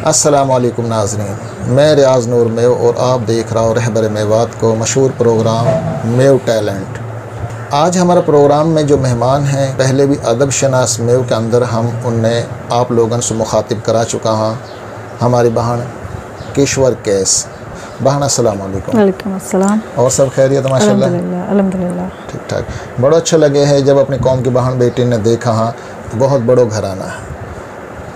अस्सलामुअलैकुम नाज़रीन, मैं रियाज़ नूर मेव और आप देख रहा हूँ रहबर मेवात को मशहूर प्रोग्राम मेव टैलेंट। आज हमारा प्रोग्राम में जो मेहमान हैं, पहले भी अदब शनास मेव के अंदर हम उन्हें आप लोगों से मुखातिब करा चुका हूँ। हमारी बहन किश्वर कैस। बहन अस्सलाम वालेकुम। वालेकुम अस्सलाम। और सब खैरियत? माशाल्लाह अल्हम्दुलिल्लाह ठीक ठाक। बड़ा अच्छा लगे है जब अपनी कौम की बहन बेटी ने देखा हाँ बहुत बड़ो घराना है,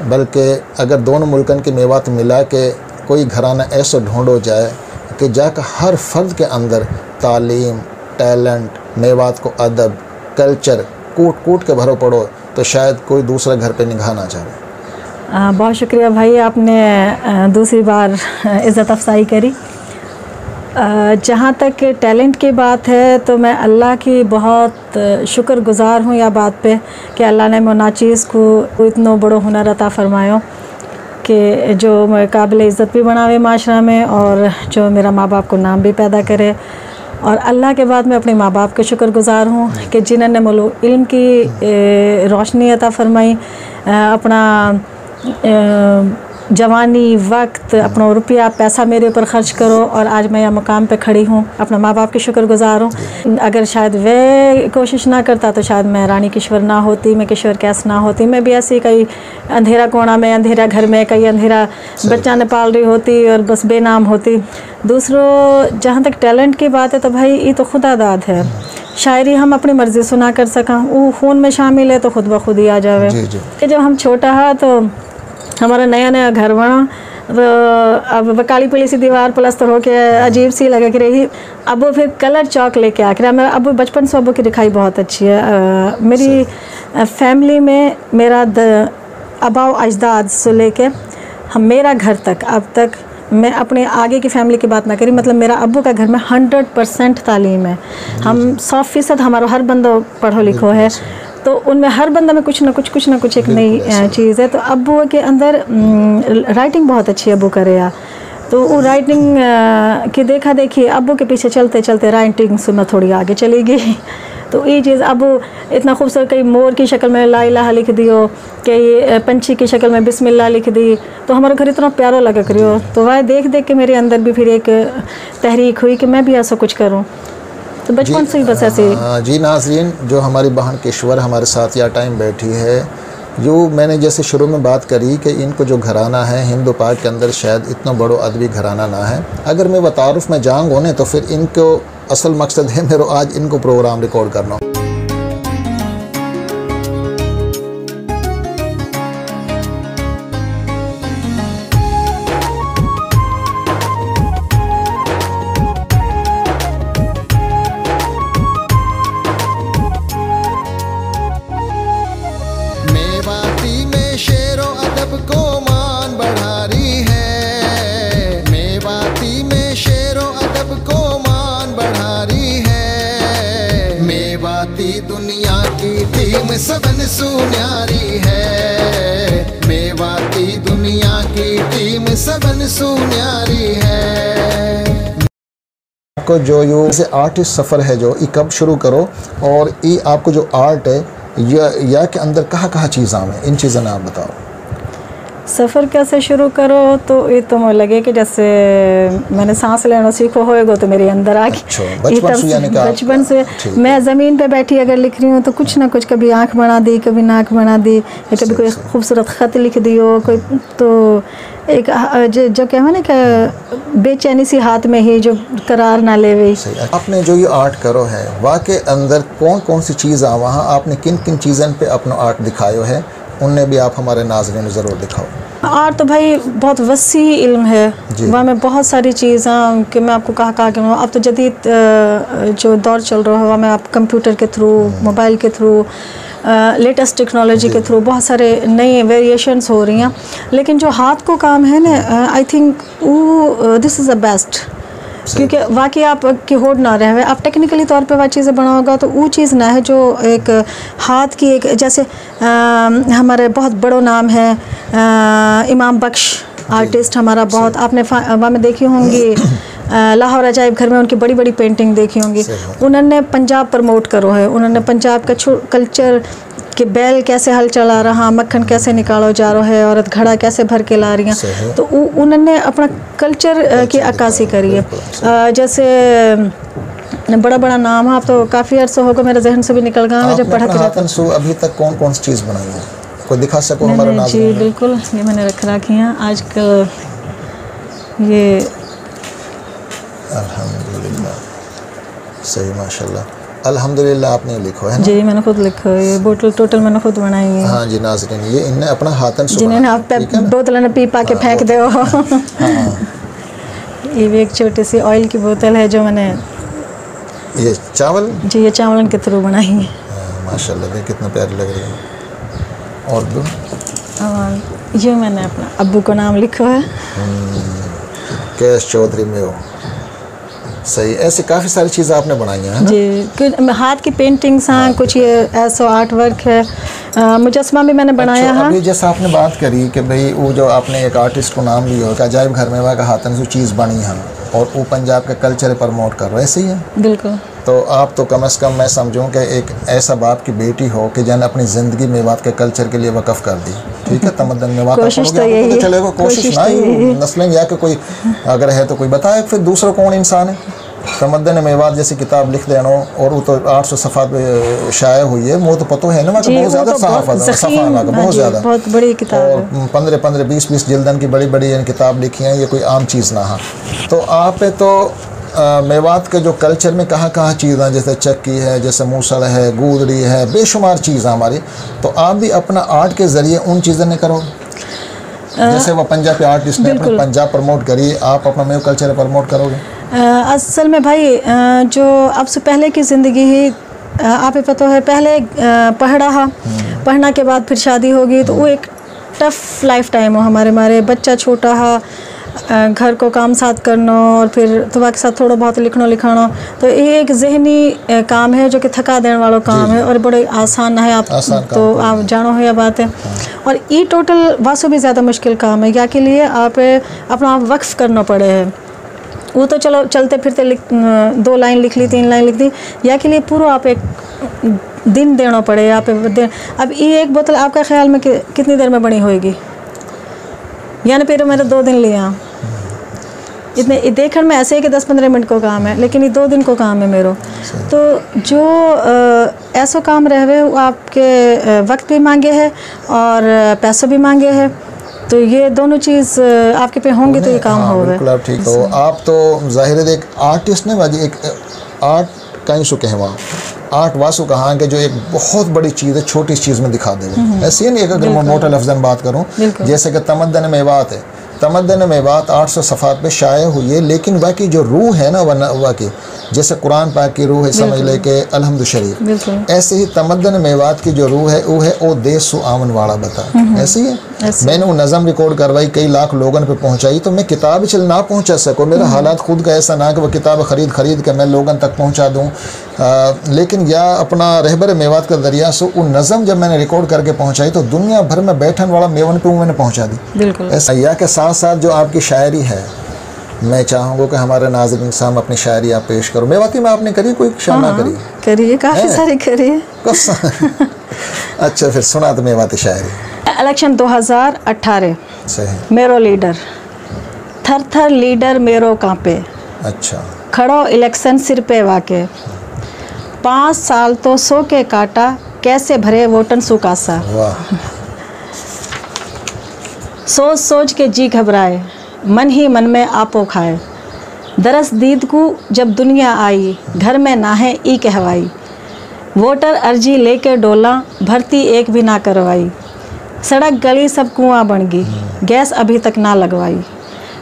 बल्कि अगर दोनों मुल्कन के मेवात मिला के कोई घराना ऐसा ढूंढो जाए कि जाकर हर फर्द के अंदर तालीम, टैलेंट, मेवात को अदब, कल्चर कूट कूट के भरो पड़ो तो शायद कोई दूसरा घर पे निगाह ना जाए। बहुत शुक्रिया भाई, आपने दूसरी बार इज़्ज़त अफसाई करी। जहाँ तक टैलेंट की बात है तो मैं अल्लाह की बहुत शुक्रगुज़ार हूँ या बात पे कि अल्लाह ने मुझे नाचीज़ को इतना बड़ो हुनर अता फरमायो कि जो मैं काबिल इज़्ज़त भी बनावे माशरा में और जो मेरा माँ बाप को नाम भी पैदा करे। और अल्लाह के बाद मैं अपने माँ बाप के शुक्रगुज़ार हूँ कि जिन्होंने मुझे इल्म की रोशनी अता फरमाई, अपना जवानी, वक्त, अपना रुपया पैसा मेरे ऊपर ख़र्च करो और आज मैं यहाँ मकाम पे खड़ी हूँ। अपना माँ बाप के शुक्रगुज़ार हूँ। अगर शायद वे कोशिश ना करता तो शायद मैं रानी किश्वर ना होती, मैं किश्वर कैस ना होती। मैं भी ऐसी कई अंधेरा कोना में, अंधेरा घर में, कई अंधेरा बच्चा ने पाल रही होती और बस बेनाम होती। दूसरों, जहाँ तक टैलेंट की बात है तो भाई ये तो खुदा दाद है। शायरी हम अपनी मर्ज़ी सुना कर सका, वो ख़ून में शामिल है तो खुद ब खुद ही आ जावे। कि जब हम छोटा हा तो हमारा नया नया घर बना तो अब काली पीली सी दीवार प्लस्तर हो के अजीब सी लगा कि रही। अब वो फिर कलर चौक लेके आ कर मेरा अब बचपन से अबू की दिखाई बहुत अच्छी है। मेरी फैमिली में मेरा आबाओ अजदाद से लेके हम मेरा घर तक अब तक, मैं अपने आगे की फ़ैमिली की बात ना करी, मतलब मेरा अब्बू का घर में 100% तालीम है। हम 100% हमारा हर बंदा पढ़ो लिखो है तो उनमें हर बंदा में कुछ ना कुछ एक नई चीज़ है। तो अब्बू के अंदर राइटिंग बहुत अच्छी अब्बू करे या तो वो राइटिंग की देखा देखी अब्बू के पीछे चलते चलते राइटिंग से मैं थोड़ी आगे चली गई। तो ये चीज़ अब इतना खूबसूरत, कई मोर की शक्ल में ला इलाहा लिख दियो, कई पंछी की शक्ल में बिस्मिल्लाह लिख दी, तो हमारा घर इतना प्यारा लगा करियो। तो वह देख देख के मेरे अंदर भी फिर एक तहरीक हुई कि मैं भी ऐसा कुछ करूँ। तो बचपन से ही बस ऐसे। जी नाज़रीन, जो हमारी बहन किश्वर हमारे साथ या टाइम बैठी है, जो मैंने जैसे शुरू में बात करी कि इनको जो घराना है हिंदू पाक के अंदर शायद इतना बड़ो अदबी घराना ना है। अगर मैं तारुफ में जाऊँगा ना तो फिर इनको असल मकसद है मेरा आज इनको प्रोग्राम रिकॉर्ड करना। मेवाती में शेरो अदब को मान बढ़ा रही है, मेवाती में शेरो अदब को मान बढ़ा रही है। मेवाती दुनिया की टीम सबन सुन्यारी है, मेवाती दुनिया की टीम सबन सुन्यारी है। आपको जो ये आर्टिस्ट सफ़र है जो ये कब शुरू करो और ये आपको जो आर्ट है या के अंदर कहाँ चीज़ आम है, इन चीज़ों ने आप बताओ। सफ़र कैसे शुरू करो तो ये तो मुझे लगे कि जैसे मैंने सांस लेना सीखो होएगा तो मेरे अंदर आ गई। बचपन से मैं ज़मीन पे बैठी अगर लिख रही हूँ तो कुछ ना कुछ, कभी आँख बना दी, कभी नाक बना दी, या कभी कोई खूबसूरत ख़त लिख दियो कोई, तो एक जो क्या है ना कि बेचैनी सी हाथ में ही जो करार ना ले वही। आपने जो ये आर्ट करो है वाकई अंदर कौन कौन सी चीज़ आ, वहाँ आपने किन किन चीज़ों पे अपना आर्ट दिखायो है, उनने भी आप हमारे नाज़रीन ज़रूर दिखाओ। आर्ट तो भाई बहुत वसी इल्म है, वहाँ में बहुत सारी चीज़ें कि मैं आपको कहा कि अब तो जदीद जो दौर चल रहा है वहाँ में आप कंप्यूटर के थ्रू, मोबाइल के थ्रू, लेटेस्ट टेक्नोलॉजी के थ्रू बहुत सारे नए वेरिएशंस हो रही हैं। लेकिन जो हाथ को काम है ना, आई थिंक वो दिस इज़ द बेस्ट, क्योंकि वाकई आप की होड़ ना रहे, आप टेक्निकली तौर पे वह चीज़ें बनाओगा तो वो चीज़ ना है जो एक हाथ की एक, जैसे हमारे बहुत बड़ो नाम है इमाम बख्श आर्टिस्ट हमारा, बहुत आपने वहाँ में देखी होंगी लाहौर अजायब घर में उनकी बड़ी बड़ी पेंटिंग देखी होंगी। उन्होंने पंजाब प्रमोट करो है, उन्होंने पंजाब का कल्चर कि बैल कैसे हल चला रहा, मक्खन कैसे निकालो जा रहा है, औरत घड़ा कैसे भर के ला रही हैं। तो उन्होंने अपना कल्चर की अक्कासी करी है। जैसे बड़ा बड़ा नाम है, आप तो काफ़ी अर्सा होगा, मेरे जहन से भी निकल गया है जब पढ़ा के रहता। अभी तक कौन कौन सी चीज़ बनाई है, कोई दिखा सको हमारे नाज़रीन? जी बिल्कुल, ये मैंने रख रखी हैं आजकल। ये अल्हम्दुलिल्लाह, सही माशाल्लाह, अल्हम्दुलिल्लाह आपने लिखो है ना? जी मैंने खुद लिखा है, ये बोतल टोटल मैंने खुद बनाई है। हाँ जी नाज़रीन, ये इनने अपना हाथन से जिन्हें आप बोतल ने पी पा के फेंक दो। ये भी एक छोटी सी ऑयल की बोतल है जो मैंने, ये चावल, जी ये चावल के थ्रू बनाई है। माशाल्लाह, देख कितना प्यारी लग रही है। और दो, और ये मैंने अपना अब्बू को नाम लिखा है, कैश चौधरी में हो। सही, ऐसे काफ़ी सारी चीज़ें आपने बनाई हैं जी। कुछ हाथ की पेंटिंग्स हैं, कुछ ये ऐसा आर्ट वर्क है, मुजस्समा भी मैंने बनाया है। अभी जैसे आपने बात करी कि भाई वो जो आपने एक आर्टिस्ट को नाम लिया हो कि अजायब घर में वह हाथन से चीज़ बनी है और वो पंजाब का कल्चर प्रमोट कर रहे, ऐसे ही है? बिल्कुल। तो आप तो कम से कम मैं समझूं कि एक ऐसा बाप की बेटी हो कि जन अपनी ज़िंदगी मेवात के कल्चर के लिए वक़फ़ कर दी, ठीक है? तमद्दन मेवात कोशिश तो यही है, चलेगा, कोशिश ना ही नस्लें या कि कोई अगर है तो कोई बताए, फिर दूसरा कौन इंसान है? तमद्दन मेवात जैसी किताब लिख देना और वो तो 800 सफ़ात पे शाया हुई है, वो तो पता है ना, बहुत ज़्यादा सफ़ा बहुत ज़्यादा, बहुत बड़ी किताब, और 15-15 20-20 जिल्दन की बड़ी बड़ी किताब लिखी हैं, ये कोई आम चीज़ ना है। तो आप तो मेवात के जो कल्चर में कहाँ चीज़ें, जैसे चक्की है, जैसे मूसल है, गूदड़ी है, बेशुमार चीज़ हमारी, तो आप भी अपना आर्ट के ज़रिए उन चीज़ें नहीं करो, जैसे वो पंजाब के आर्टिस्ट ने अपने पंजाब प्रमोट करिए, आप अपना मेव कल्चर प्रमोट करोगे? असल में भाई जो अब से पहले की ज़िंदगी ही आप ही पता है, पहले पढ़ना के बाद फिर शादी होगी, तो वो एक टफ़ लाइफ टाइम हो हमारे बच्चा छोटा है, घर को काम साथ करना और फिर तबा के साथ थोड़ा बहुत लिखाना, तो ये एक जहनी काम है जो कि थका देने वाला काम है और बड़े आसान है। आप तो आप जानो है यह बात है। और ये टोटल वासो भी ज़्यादा मुश्किल काम है, या के लिए आप अपना वक्फ करना पड़े है। वो तो चलो चलते फिरते 2 लाइन लिख ली, 3 लाइन लिख दी, या के लिए पूरा आप एक दिन देना पड़े आप। अब ये एक बोतल आपका ख्याल में कितनी देर में बनी होगी? यानी फिर मेरे 2 दिन लिया, इतने देखने में ऐसे है कि 10-15 मिनट को काम है, लेकिन ये 2 दिन को काम है मेरा। तो जो ऐसा काम रहे वो आपके वक्त भी मांगे है और पैसों भी मांगे है, तो ये दोनों चीज़ आपके पे होंगे तो ये काम होगा। बिल्कुल आप ठीक हो। आप तो जाहिर है एक आर्टिस्ट ने बाजी, एक आर्ट कहीं सो कहवा आर्ट वासु कहाँ के जो एक बहुत बड़ी चीज़ है छोटी चीज़ में दिखा दे, ऐसी नहीं है। अगर मैं मोटा लफ्ज़न बात करूँ, जैसे कि तमद्दन मेवात है, तमद्दन मेवात 800 सफ़ात पे शाया हुई है, लेकिन बाकी जो रूह है ना वह की, जैसे कुरान पाक की रूह है, समझ ले के अलहम्दु शरीफ, ऐसे ही तमद्दन मेवात की जो रूह है वो है ओ देश सु आमन वाला बता, ऐसी है। मैंने वो नज़म रिकॉर्ड करवाई, कई लाख लोगों पे पहुंचाई, तो मैं किताब चल ना पहुंचा सको, मेरा हालात खुद का ऐसा ना कि वह किताब खरीद के मैं लोगों तक पहुंचा दूं, लेकिन या अपना रहबर मेवात का दरिया से वो नज़म जब मैंने रिकॉर्ड करके पहुंचाई तो दुनिया भर में बैठन वाला मेवन पे मैंने पहुंचा दी। ऐसा या के साथ साथ जो आपकी शायरी है, मैं चाहूँगा कि हमारे नाज़रीन के सामने अपनी शायरी आप पेश करो। मेवाती में आपने करी कोई शाना करिए, काफ़ी सारी करिए। अच्छा, फिर सुना तो मेवाती शायरी। इलेक्शन 2018 सही। मेरो लीडर थर थर लीडर मेरो कांपे, अच्छा, खड़ो इलेक्शन सिर पे वाके, 5 साल तो सो के काटा, कैसे भरे वोटन सुकासा। वाह। सोच सोच के जी घबराए, मन ही मन में आपो खाए, दरस दीद को जब दुनिया आई, घर में ना है ई कहवाई, वोटर अर्जी लेके डोला, भर्ती एक भी ना करवाई, सड़क गली सब कुआं बन गई, गैस अभी तक ना लगवाई,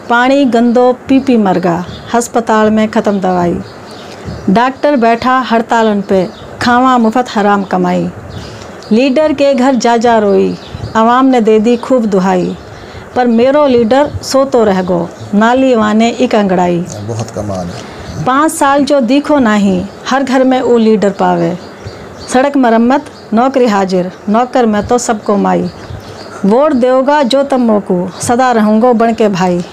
पानी गंदो पी मर गा, हस्पताल में ख़त्म दवाई, डॉक्टर बैठा हड़तालन पे, खावा मुफ्त हराम कमाई, लीडर के घर जा रोई, आवाम ने दे दी खूब दुहाई, पर मेरो लीडर सो तो रह गो, नाली वाने एक अंगड़ाई। बहुत कमाल है। 5 साल जो दिखो नहीं, हर घर में वो लीडर पावे, सड़क मरम्मत नौकरी हाजिर, नौकर में तो सबको माई, वोट देगा जो तब मोकू, सदा रहूँगो बन के भाई,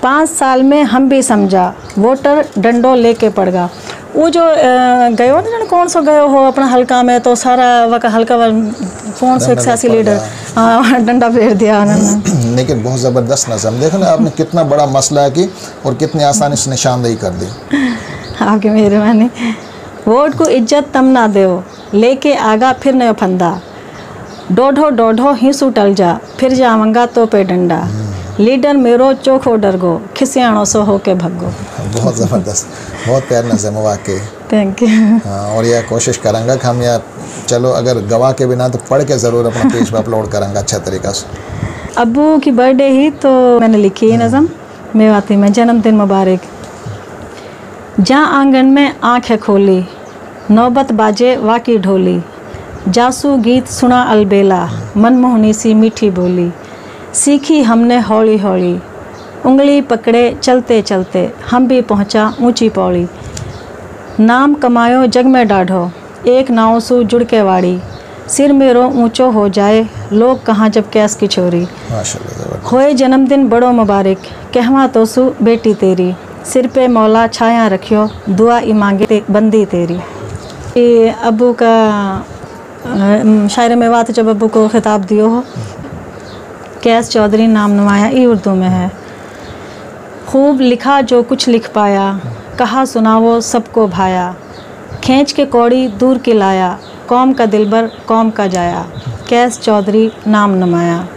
5 साल में हम भी समझा, वोटर डंडो लेके पड़गा, वो जो गयो ना जन कौन सो गयो हो अपना हल्का में तो सारा वक हल्का कौन सो 81 लीडर हाँ डंडा फेर दिया उन्होंने। लेकिन बहुत ज़बरदस्त नज़म, देखो ना आपने कितना बड़ा मसला की और कितनी आसानी से निशानदेही कर दी। आपकी मेहरबानी। वोट को इज्जत तम ना दो लेके आगा फिर नयो फंदा, डोढ़ो डोढ़ो ही सुटल जा फिर जावंगा तो पे डंडा, लीडर मेरो चोखो डरगो खिसियाणो सो होके भगो। बहुत ज़बरदस्त, बहुत प्यार नज़म वाकई। Thank you. हाँ, और यह कोशिश करूँगा कि हम यार चलो अगर गवाह के बिना तो पढ़ के ज़रूर अपना पेज पर अपलोड करूँगा अच्छा तरीक़ा से। अब्बू की बर्थडे ही तो मैंने लिखी है नज़म मेवाती में, जन्मदिन मुबारक। जहाँ आंगन में आँखें खोली नौबत बाजे वाकी ढोली, जासू गीत सुना अलबेला मनमोहनी सी मीठी बोली, सीखी हमने हौली हौली उंगली पकड़े चलते चलते हम भी पहुँचा ऊंची पौड़ी, नाम कमायो जग में डाढ़ो एक नाव सू जुड़ के वाड़ी, सिर मेरो ऊंचो हो जाए लोग कहाँ जब कैस की छोरी, माशाल्लाह। होए जन्मदिन बड़ो मुबारक कहवा तो सू बेटी तेरी, सिर पे मौला छाया रखियो दुआ ई मांगे बंदी तेरी। ये अब्बू का शायर मेवात जब अब्बू को खिताब दियो हो, कैस चौधरी नाम नुमाया ई उर्दू में है। खूब लिखा जो कुछ लिख पाया कहा सुनावो सबको भाया, खींच के कौड़ी दूर की लाया कौम का दिलबर कौम का जाया, कैस चौधरी नाम नुमाया।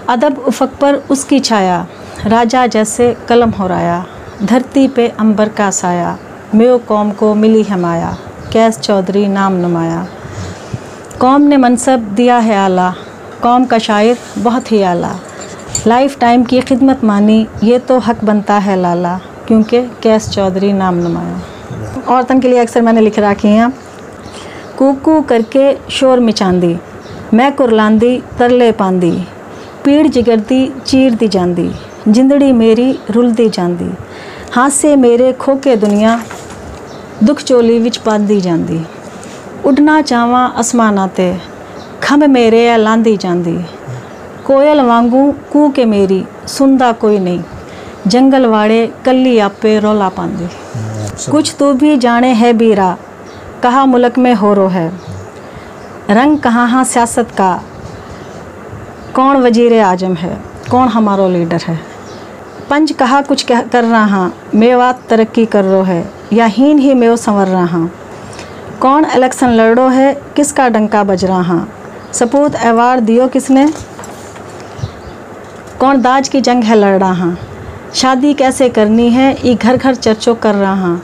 अदब उफ़क़ पर उसकी छाया राजा जैसे कलम हो राया, धरती पे अंबर का साया मेरे कौम को मिली है माया, कैस चौधरी नाम नुमाया। कौम ने मनसब दिया है आला कौम का शायर बहुत ही आला, लाइफ टाइम की खिदमत मानी ये तो हक बनता है लाला, क्योंकि कैस चौधरी नाम नुमाया। औरतन के लिए अक्सर मैंने लिख रखी हैं, कूकू करके शोर मिचांदी मैं कुरलांदी तरले पांदी, पीड़ जिगरदी चीर दी जांदी जिंदड़ी मेरी रुलदी जांदी, हासे मेरे खोके दुनिया दुख चोली विच पांदी जांदी, उड़ना चावा आसमाना ते खंभ मेरे लांदी जांदी, कोयल वांगू कू के मेरी सुनदा कोई नहीं, जंगल वाड़े कल्ली आपे रौला पांदी। कुछ तो भी जाने है बीरा कहा मुल्क में हो रो है, रंग कहाँ हाँ सियासत का कौन वजीर आजम है कौन हमारो लीडर है, पंच कहा कुछ कर रहा मेवात तरक्की कर रो है या हीन ही में संवर रहा, कौन इलेक्शन लड़ो है किसका डंका बज रहा, सपूत अवार्ड दियो किसने कौन दाज की जंग है लड़ रहा, शादी कैसे करनी है ये घर घर चर्चो कर रहा,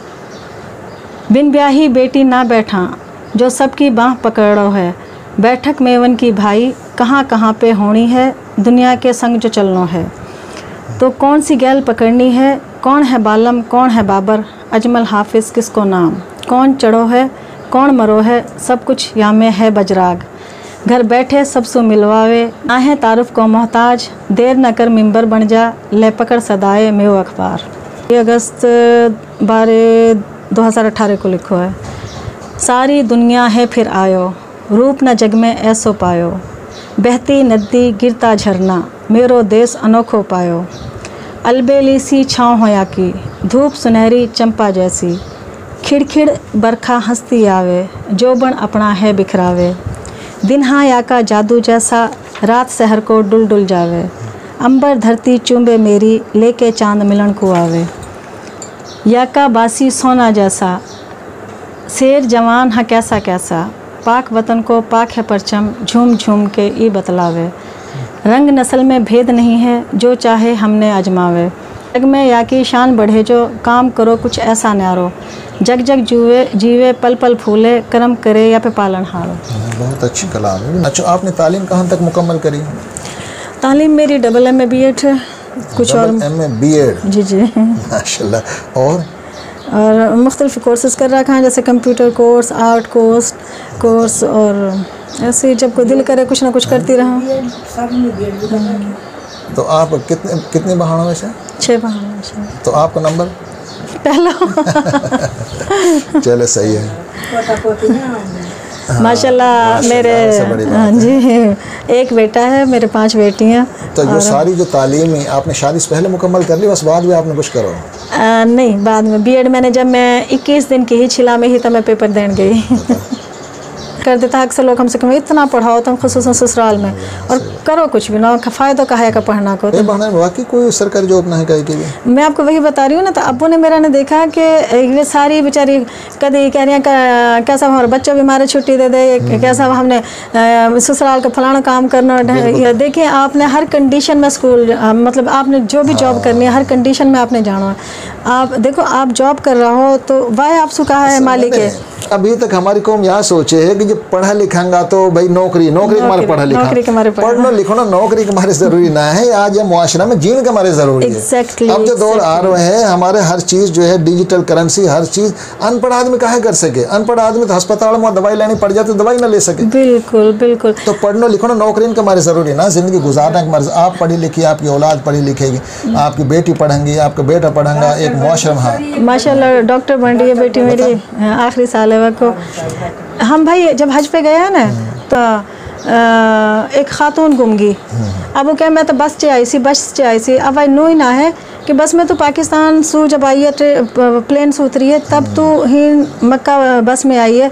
बिन ब्याही बेटी ना बैठा जो सबकी बाँह पकड़ो है, बैठक मेवन की भाई कहाँ कहाँ पे होनी है दुनिया के संग जो चलनो है, तो कौन सी गैल पकड़नी है कौन है बालम कौन है बाबर अजमल हाफिज़ किसको नाम, कौन चढ़ो है कौन मरो है सब कुछ यहाँ में है बजराग, घर बैठे सबसो मिलवावे ना है तारुफ को मोहताज, देर न कर मिंबर बन जा ले पकड़ सदाए मेव अखबार। ये अगस्त 12/2018 को लिखो है। सारी दुनिया है फिर आयो रूप न जग में ऐसो पायो, बहती नदी गिरता झरना मेरो देश अनोखो पायो, अलबेली सी छाँव होया की धूप सुनहरी चंपा जैसी, खिड़खिड़ बरखा हंसती आवे जोबन अपना है बिखरावे, दिन हाँ या का जादू जैसा रात शहर को डुल डुल जावे, अंबर धरती चूंबे मेरी लेके चांद मिलन को आवे, या का बासी सोना जैसा शेर जवान हाँ कैसा कैसा, पाक वतन को पाक है परचम झूम झूम के ई बतलावे, रंग नस्ल में भेद नहीं है जो चाहे हमने आजमावे, जग में या की शान बढ़े जो काम करो कुछ ऐसा न्यारो, जग जग जुए जीवे पल पल फूले कर्म करे या पे पालन हारो। बहुत अच्छी कलाम है। अच्छा, आपने तालीम कहाँ तक मुकम्मल करी? तालीम मेरी AA BEd है, कुछ और MA BEd। जी जी माशाल्लाह। और मुख्तलिफ कोर्सेज़ कर रखा है जैसे कंप्यूटर कोर्स आर्ट कोर्स और ऐसे जब कोई दिल करे कुछ ना कुछ करती रहा। तो आप कितने बहानों में से? 6 बहानों में से। तो आपका नंबर पहला चले सही है। माशाल्लाह मेरे हाँ जी, एक बेटा है, मेरे 5 बेटियाँ। तो जो सारी जो तालीम है आपने शादी से पहले मुकम्मल कर ली, बस बाद में आपने कुछ करो? नहीं, बाद में बीएड मैंने जब मैं 21 दिन की ही छिला में ही तब मैं पेपर देने गई कर देता है अक्सर लोग हमसे कहें इतना पढ़ाओ तुम, खुसूसन ससुराल में, और करो कुछ भी ना, फ़ायदा का है का पढ़ना को। तो वाकई कोई सरकारी जॉब ना है कहीं की भी? मैं आपको वही बता रही हूँ ना, तो अब्बू ने मेरा ने देखा कि ये सारी बेचारी कभी कह रही हैं कैसा हमारे बच्चों भी हमारे छुट्टी दे दे, कैसा हमने ससुराल का फलाना काम करना। देखिए आपने हर कंडीशन में स्कूल मतलब आपने जो भी जॉब करनी है हर कंडीशन में आपने जाना है। आप देखो आप जॉब कर रहा हो तो वाह आपसे कहा है मालिक है। अभी तक हमारी कौम यहाँ सोचे है कि जब पढ़ा लिखांगा तो भाई नौकरी हमारे पढ़ा लिखा, पढ़ना लिखना नौकरी के हमारे जरूरी ना है, आज ये मुआशरा में जीने के हमारे जरूरी है। अब जो दौर आ रहे हैं हमारे हर चीज जो है डिजिटल करेंसी, हर चीज अनपढ़ आदमी काहे कर सके? अनपढ़ आदमी तो अस्पताल में दवाई लेनी पड़ जाती, दवाई ना ले सके। बिल्कुल बिल्कुल। तो पढ़ना लिखना नौकरी के हमारे जरूरी ना, जिंदगी गुजारने के हमारे, आप पढ़ी लिखी, आपकी औलाद पढ़ी लिखेगी, आपकी बेटी पढ़ेंगी, आपका बेटा पढ़ेगा, एक मुआशरा। हाँ माशाल्लाह डॉक्टर बन रही है बेटी मेरी, आखिरी साल है को। हम भाई जब हज पे गए ना तो एक खातून गुम गई। अब वो क्या, मैं तो बस से आई सी। अब भाई नो ही ना है कि बस में तो पाकिस्तान सू जब आई है प्लेन से उतरी है तब तो ही मक्का बस में आई है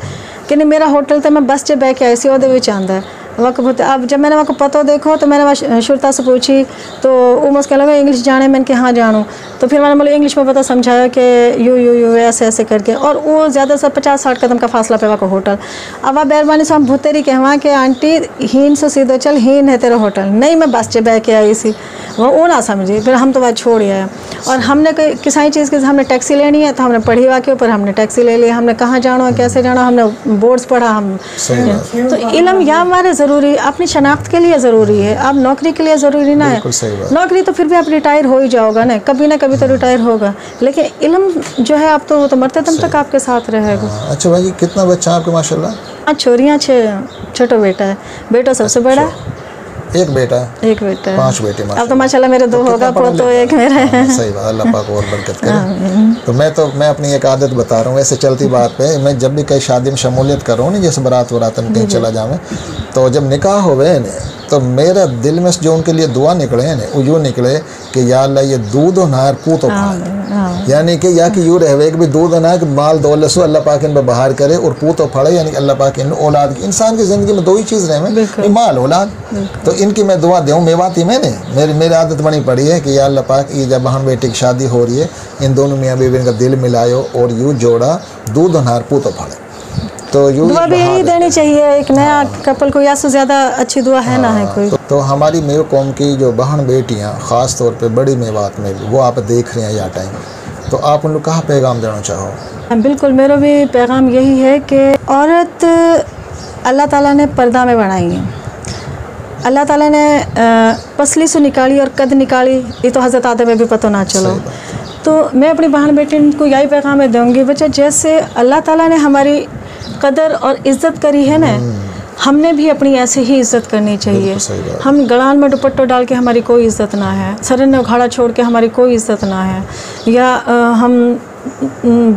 कि नहीं, मेरा होटल तो मैं बस से बह के आई सी वो विच आंदा है वक्त। अब जब मैंने वहाँ पतो देखो तो मैंने वहाँ शुरता से पूछी तो वो मुझे लगा इंग्लिश जाने, मैंने कि हाँ जानूँ। तो फिर मैंने बोले इंग्लिश में पता समझाया कि यू ऐसे ऐसे करके, और वो ज़्यादा से 50-60 कदम का फासला पे वहाँ का होटल। अब वह मेहरबानी से हम भूतेरी कहवा कि आंटी हीन से सीधो चल, हीन है तेरा होटल, नहीं मैं बस से बह के आई सी, वो ना समझी। फिर हम तो वह छोड़ आए। और हमने किसी चीज़ की हमने टैक्सी लेनी है तो हमने पढ़ी हुआ के ऊपर हमने टैक्सी ले ली, हमने कहाँ जाना है कैसे जाना, हमने बोर्ड्स पढ़ा हम। तो इल्म या हमारे ज़रूरी, अपनी शनाख्त के लिए ज़रूरी है, अब नौकरी के लिए ज़रूरी ना है। नौकरी तो फिर भी आप रिटायर हो ही जाओगा ना, कभी ना कभी तो रिटायर होगा, लेकिन इल्म जो है आप तो वो तो मरते दम तक आपके साथ रहेगा। अच्छा भाई कितना बच्चा आपके माशाल्लाह? 5 छोरियाँ 6 छोटा बेटा है, बेटा सबसे बड़ा, एक बेटा, 5 बेटे। अब तो माशाल्लाह मेरे 2 होगा, तो एक मेरा है। सही बात, अल्लाह पाक और बरकत करे। तो मैं अपनी एक आदत बता रहा हूँ, ऐसे चलती बात पे, मैं जब भी कहीं शादी में शमूलियत कर रहा हूँ ना, जैसे बारात में कहीं चला जाऊँ, तो जब निकाह होवे तो मेरा दिल में जो उनके लिए दुआ निकले है वो यूँ निकले कि या अल्लाह ये दूध और नार पूत फड़े, यानी कि या कि यूँ रहे कि भी दूध और नार माल दौलत से अल्लाह पाक इन पर बाहर करे और पूत फड़े, यानी कि अल्लाह पाक इन औलाद, इंसान की ज़िंदगी में 2 ही चीज़ रहे, माल औलाद। तो इनकी मैं दुआ दूँ। मेवाती मैंने मेरी आदत बनी पड़ी है कि या अल्लाह पाक ये जब बहन बेटी की शादी हो रही है इन दोनों मियाँ बीवी का दिल मिलायो और यूँ जोड़ा दूध और नार पूत फड़े। तो दुआ भी यही देनी चाहिए एक नया कपल को, या से ज़्यादा अच्छी दुआ है ना है कोई। तो हमारी मेव कौम की जो बहन बेटियां ख़ास तौर पे बड़ी मेवात में वो आप देख रहे हैं या टाइम, तो आप उन लोग कहाँ पैगाम देना चाहो? बिल्कुल मेरा भी पैगाम यही है कि औरत अल्लाह ताला ने पर्दा में बनाई है, अल्लाह ताला ने पसली से निकाली और कद निकाली, ये तो हज़रत आदम में भी पता ना चलो। तो मैं अपनी बहन बेटी को यही पैगाम दूँगी, बच्चा जैसे अल्लाह ताला ने हमारी कदर और इज़्ज़त करी है ना, हमने भी अपनी ऐसे ही इज़्ज़त करनी चाहिए। हम गड़ान में दुपट्टो डाल के हमारी कोई इज़्ज़त ना है, सर में उघाड़ा छोड़ के हमारी कोई इज़्ज़त ना है, या हम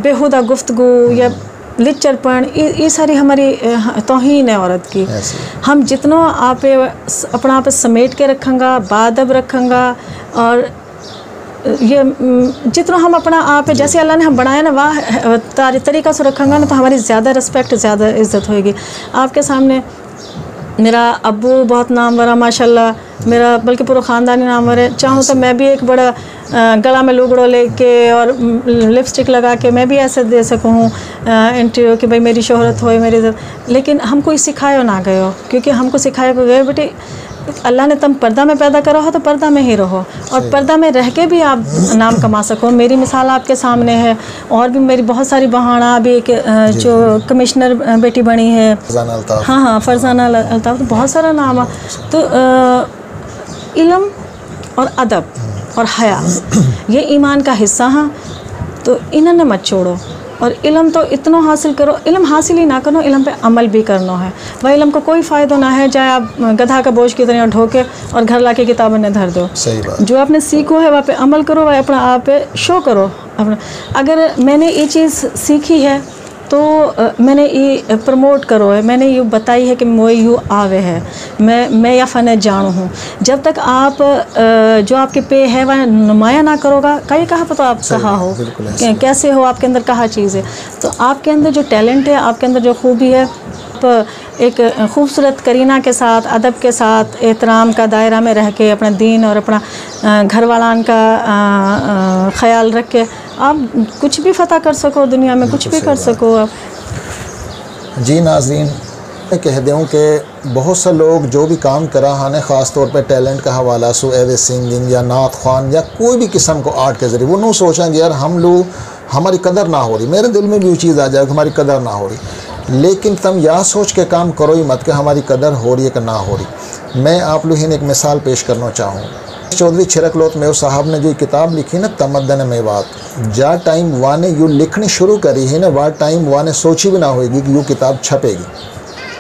बेहुदा गुफ्तगू या लिचरपन, ये सारी हमारी तौहीन है औरत की। हम जितना आप अपना आप समेट के रखेंगा, बादब रखेंगा, और ये जितना हम अपना आप जैसे अल्लाह ने हम बनाया ना वाह तरीक़ा से रखेंगे ना, तो हमारी ज़्यादा रिस्पेक्ट, ज़्यादा इज़्ज़त होएगी। आपके सामने मेरा अब्बू बहुत नामवर माशाल्लाह, मेरा बल्कि पूरा ख़ानदानी नामवर है। चाहूँ तो मैं भी एक बड़ा गला में लुगड़ो लेके और लिपस्टिक लगा के मैं भी ऐसे दे सकूँ इंटरव्यू कि भाई मेरी शोहरत हो, मेरी इज़्ज़त, लेकिन हमको सिखाया ना गए हो, क्योंकि हमको सिखाया गए बेटे अल्लाह ने तुम पर्दा में पैदा करा हो तो पर्दा में ही रहो, और पर्दा में रह के भी आप नाम कमा सको। मेरी मिसाल आपके सामने है, और भी मेरी बहुत सारी बहाना, अभी एक जो कमिश्नर बेटी बनी है, हाँ फरजाना अल्ताफ़, तो बहुत सारा नाम है। तो इल्म और अदब और हया ये ईमान का हिस्सा है, तो इन्हें मत छोड़ो। और इल्म तो इतना हासिल करो, इल्म हासिल ही ना करो, इल्म पे अमल भी करना है। वह इल्म को कोई फ़ायदा ना है चाहे आप गधा का बोझ की तरह ढोके और घर ला के किताबें न धर दो। सही बात। जो आपने सीखो है वह पे अमल करो, वह अपना आप पे शो करो अपना। अगर मैंने ये चीज़ सीखी है तो मैंने ये प्रमोट करो है, मैंने ये बताई है कि मोए यू आवे है, मैं या फ़न जानू हूँ। जब तक आप जो आपके पे है वह नुमाया ना करोगा, कई कहा पता आप कहाँ हो, कैसे हो, आपके अंदर कहाँ चीज़ है। तो आपके अंदर जो टैलेंट है, आपके अंदर जो खूबी है, तो एक खूबसूरत करीना के साथ, अदब के साथ, एहतराम का दायरा में रह के, अपना दीन और अपना घर वालान का ख्याल रख के आप कुछ भी फ़तह कर सको दुनिया में, कुछ भी कर सको आप। जी नाज़रीन, मैं कह दूँ कि बहुत से लोग जो भी काम करा हाने ख़ास तौर पे टैलेंट का हवाला सो एज सिंगिंग या नात ख़्वान या कोई भी किस्म को आर्ट के ज़रिए, वो नहीं सोचेंगे यार हम लोग हमारी कदर ना हो रही। मेरे दिल में भी ये चीज़ आ जाए कि हमारी कदर ना हो रही, लेकिन तुम यह सोच के काम करो ही मत कि हमारी कदर हो रही है कि ना हो रही। मैं आप लोग एक मिसाल पेश करना चाहूँ। चौधरी छिरकलोत मेव साहब ने जो किताब लिखी ना तमद्दन मेवात, जा टाइम वाने यू लिखनी शुरू करी है ना, वह टाइम वाने सोची भी ना होगी कि यू किताब छपेगी,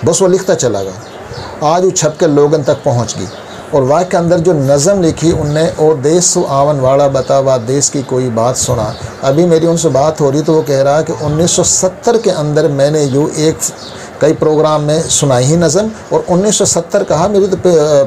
बस वो लिखता चला गया। आज वो छप के लोगन तक पहुँच गई। और वह के अंदर जो नज़म लिखी उनने, ओ देश सु आवन वाला बतावा देश की कोई बात सुना। अभी मेरी उनसे बात हो रही तो वो कह रहा है कि 1970 के अंदर मैंने यूँ एक कई प्रोग्राम में सुनाई ही नज़म, और 1970 कहा, मेरी तो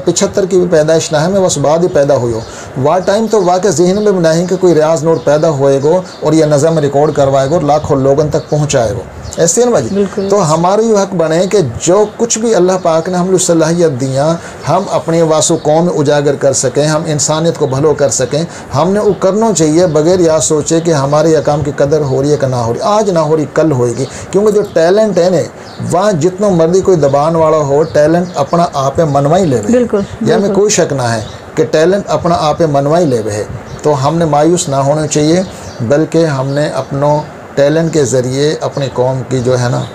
75 की भी पैदाइश ना है, मैं बस बाद ही पैदा हुई हो। वाह टाइम तो वाकई जहन में नहीं कि कोई रियाज नूर पैदा होएगो और यह नज़म रिकॉर्ड करवाएगो और लाखों लोगों तक पहुँचाएगो, ऐसे ना भाजी। तो हमारा ये हक बने कि जो कुछ भी अल्लाह पाक ने हम लोग सलाहियत दिया, हम अपने वासु कौम उजागर कर सकें, हम इंसानियत को भलो कर सकें, हमने वो करना चाहिए बगैर या सोचे कि हमारे यह काम की कदर हो रही है कि ना हो रही। आज ना हो रही कल होएगी, क्योंकि जो टैलेंट है ना वहाँ जितना मर्जी कोई दबान वाला हो, टैलेंट अपना आप मनवा ही ले। बिल्कुल, या में कोई शक ना है कि टैलेंट अपना आप मनवा ही ले है। तो हमने मायूस ना होना चाहिए, बल्कि हमने अपनों टैलेंट के ज़रिए अपनी कौम की जो है ना,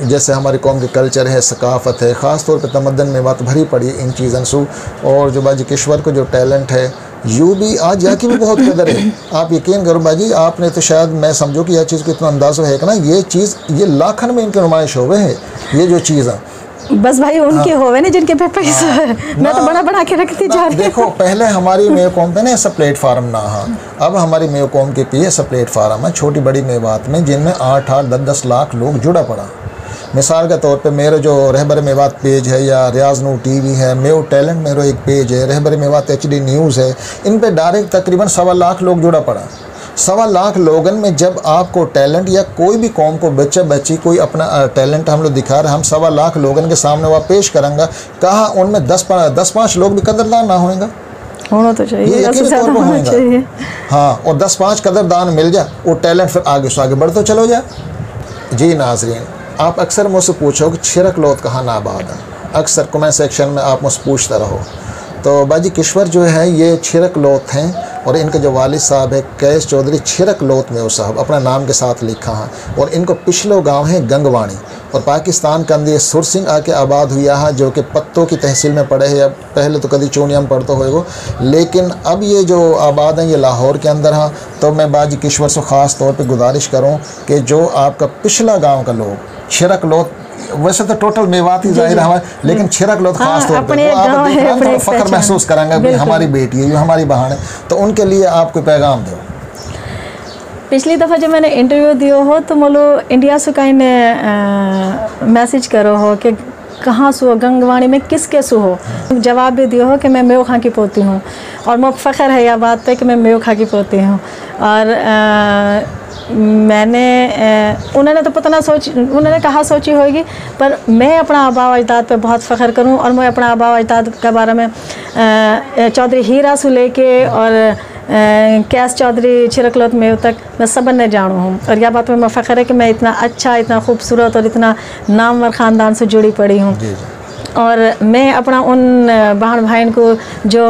जैसे हमारी कौम की कल्चर है, सकाफ़त है, ख़ास तौर पे तमद्दन में बात भरी पड़ी इन चीज़ों से। और जो बाजी किश्वर को जो टैलेंट है यूँ भी आज यहाँ की भी बहुत कदर है। आप यकीन करो बाजी, आपने तो शायद मैं समझो कि यह चीज़ को इतना अंदाज़ा है कि ना ये चीज़ ये लाखन में इनकी नुमाइश हो गए है ये जो चीज़ है। बस भाई उनके होवे ना जिनके पे पैसा है, मैं तो बड़ा के रखती जा रही हूँ। देखो पहले हमारी मेव कौम पे ना ऐसा प्लेटफार्म ना हा, अब हमारी मेव कौम के पी ऐसा प्लेटफार्म है छोटी बड़ी मेवात में, जिनमें 8-8, 10-10 लाख लोग जुड़ा पड़ा। मिसाल के तौर पे मेरा जो रहबर मेवात पेज है या रियाज नूर टीवी है, मेव टैलेंट मेरा एक पेज है, रहबर मेवात HD न्यूज़ है, इन पे डायरेक्ट तकरीबन 1.25 लाख लोग जुड़ा पड़ा। 1.25 लाख लोगन में जब आपको टैलेंट या कोई भी कौम को बच्चा बच्ची कोई अपना टैलेंट हम लोग दिखा रहे, हम 1.25 लाख लोगन के सामने वह पेश करेंगे, कहा उनमें 10-5 लोग भी कदरदान ना होंगे, होना तो चाहिए, ये यकीनी तौर पर होगा। चाहिए। हाँ, और 10-5 कदरदान मिल जाए, वो टैलेंट फिर आगे से आगे बढ़ते चलो जाए। जी नाजरीन, आप अक्सर मुझसे पूछो कि छिरकलोत कहाँ नाबाद है, अक्सर कमेंट सेक्शन में आप मुझसे पूछता रहो। तो बाजी किश्वर जो है ये छिरकलोत हैं, और इनके जो वालिद साहब है कैस चौधरी छिरकलोत में वो साहब अपना नाम के साथ लिखा है, और इनको पिछलो गांव है गंगवाणी, और पाकिस्तान के अंदर ये सुरसिंग आके आबाद हुआ है, जो कि पत्तों की तहसील में पड़े है। पहले तो कभी चूनिया में पढ़ते होएगो, लेकिन अब ये जो आबाद हैं ये लाहौर के अंदर है। तो मैं बाजी किश्वर से ख़ास तौर पर गुजारिश करूँ कि जो आपका पिछला गाँव का लोग छिरकलोत, वैसे तो टोटल मेवात ही जाहिर है, लेकिन छिरकलोत खास तौर पे वो आप देख रहे हैं, फ़ख्र महसूस कराएंगे कि हमारी बेटी है, हमारी बहन है। तो उनके लिए आप कोई पैगाम दो। पिछली दफ़ा जब मैंने इंटरव्यू दियो हो तो मोलो इंडिया से कहीं ने मैसेज करो हो कि कहाँ सो गंगवाणी में किसके सो हो, जवाब भी दियो हो कि मैं मेव खां की पोती हूँ, और मुझे फ़ख्र है यह बात पे कि मैं मेव खां की पोती हूँ। और मैंने उन्होंने तो पता ना उन्होंने कहा सोची होगी, पर मैं अपना आबा अजदाद पे बहुत फ़ख्र करूं, और मैं अपना आबा अजदाद के बारे में चौधरी हीरा से लेके और कैस चौधरी छिरकलोत में तक मैं सबन ने जानू हूँ, और यह बात में मैं फ़ख्र है कि मैं इतना अच्छा, इतना खूबसूरत और इतना नामवर ख़ानदान से जुड़ी पड़ी हूँ। और मैं अपना उन बहन भाइन को जो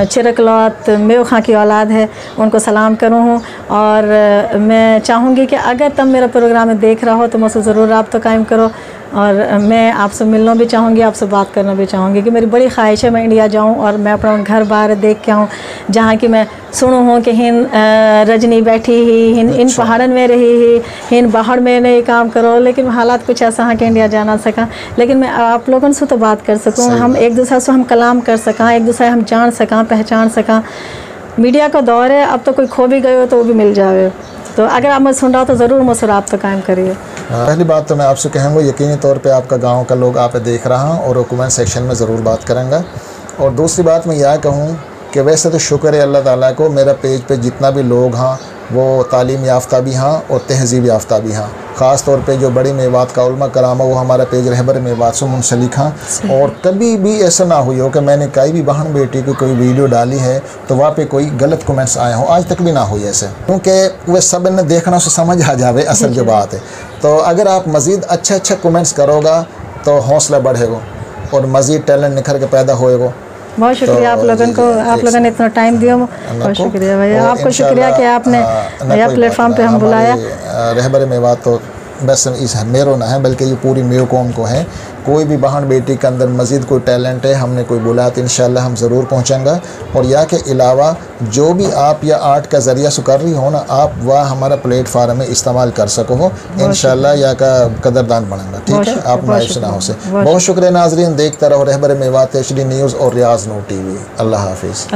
छिरकलोत मेव खां की औलाद है उनको सलाम करूँ हूँ, और मैं चाहूँगी कि अगर तुम मेरा प्रोग्राम देख रहा हो तो मुझसे ज़रूर राब्ता कायम करो, और मैं आपसे मिलना भी चाहूँगी, आपसे बात करना भी चाहूँगी कि मेरी बड़ी ख्वाहिश है मैं इंडिया जाऊँ और मैं अपना घर बार देख के आऊँ, जहाँ की मैं सुनूँ हूँ कि हिन रजनी बैठी ही, इन पहाड़न में रही ही, हिन बाहर में नहीं काम करो, लेकिन हालात कुछ ऐसा है कि इंडिया जा ना सका, लेकिन मैं आप लोगों से तो बात कर सकूँ, हम एक दूसरे से हम कलाम कर सका, एक दूसरे हम जान सका, पहचान सका। मीडिया का दौर है, अब तो कोई खो भी गए हो तो वो भी मिल जाए। तो अगर आप मुझे सुन रहा हो तो ज़रूर मुझसे रब्ता कायम करिए। पहली बात तो मैं आपसे कहूँगा, यकीनी तौर पे आपका गांव का लोग आप देख रहा हूँ और कमेंट सेक्शन में ज़रूर बात करेंगे। और दूसरी बात मैं यह कहूँ कि वैसे तो शुक्र है अल्लाह ताला को, मेरा पेज पे जितना भी लोग हैं वो तालीम याफ्ता भी हैं और तहज़ीब याफ्ता भी हैं। ख़ास तौर पे जो बड़ी मेवात का उलमा कराम है वो हमारा पेज रहबर मेवात से मुंसलिक हैं। और कभी भी ऐसा ना हुई हो कि मैंने कई भी बहन बेटी की कोई वीडियो डाली है तो वहाँ पे कोई गलत कमेंट्स आए हों, आज तक भी ना हुई ऐसे, क्योंकि वह सब ने देखना से समझ आ जावे असल जो बात है। तो अगर आप मज़ीद अच्छा कमेंट्स करोगा तो हौसला बढ़ेगा और मज़ीद टैलेंट निखर के पैदा होएगा। बहुत शुक्रिया आप लोगों को, आप लोगों ने इतना टाइम दिया, बहुत शुक्रिया भैया, आपको शुक्रिया कि आपने यह प्लेटफॉर्म पे हम बुलाया। रहबर मेवात तो बस इस मेरो ना है बल्कि ये पूरी मेव कौम को है। कोई भी बहन बेटी के अंदर मज़ीद कोई टैलेंट है, हमने कोई बुलाया तो इंशाल्लाह हम ज़रूर पहुँचेंगे। और या के अलावा जो भी आप या आर्ट का ज़रिया से कर रही हो ना, आप वह हमारा प्लेटफार्म में इस्तेमाल कर सको हो इंशाल्लाह, या का कदरदान बनेगा। ठीक है, आप मायूस ना हो से। बहुत शुक्रिया नाजरीन, देखता रहो रहबर मेवात HD न्यूज़ और रियाज नूर TV। अल्लाह हाफिज़।